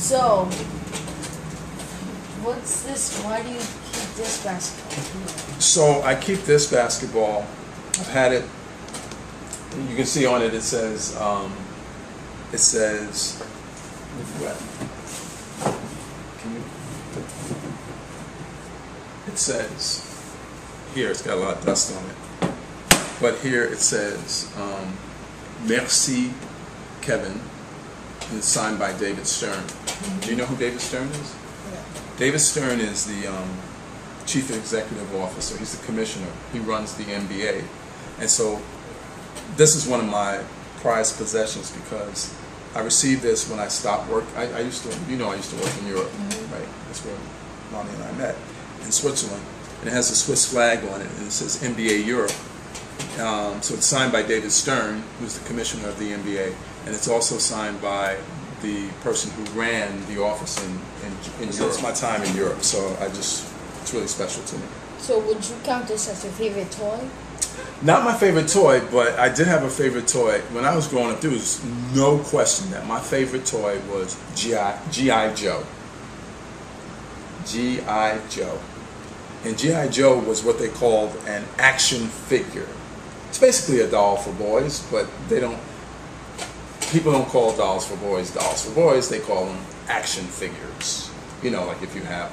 So, what's this? Why do you keep this basketball? So I keep this basketball. I've had it. You can see on it. It says. Can you? It says. Here, it's got a lot of dust on it. But here it says, "Merci, Kevin." And it's signed by David Stern. Do you know who David Stern is? Yeah. David Stern is the chief executive officer. He's the commissioner. He runs the NBA. And so this is one of my prized possessions because I received this when I stopped work. I used to, I used to work in Europe, right? That's where Lonnie and I met, in Switzerland. And it has a Swiss flag on it, and it says NBA Europe. So it's signed by David Stern, who's the commissioner of the NBA, and it's also signed by the person who ran the office in Europe. It's my time in Europe, so it's really special to me. So would you count this as your favorite toy? Not my favorite toy, but I did have a favorite toy. When I was growing up, there was no question that my favorite toy was G.I. Joe. G.I. Joe. And G.I. Joe was what they called an action figure. It's basically a doll for boys, but people don't call dolls for boys dolls for boys. They call them action figures. Like if you have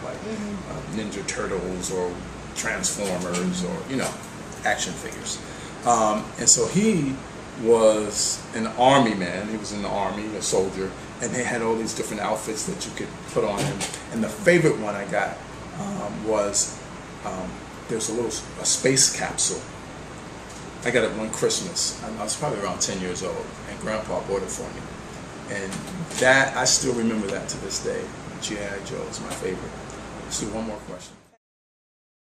Ninja Turtles or Transformers or, action figures. And so he was an army man. He was in the army, a soldier, and they had all these different outfits that you could put on him. And the favorite one I got was there's a space capsule. I got it one Christmas. I was probably around 10 years old, and Grandpa bought it for me. And that, I still remember that to this day. G.I. Joe is my favorite. Let's do one more question.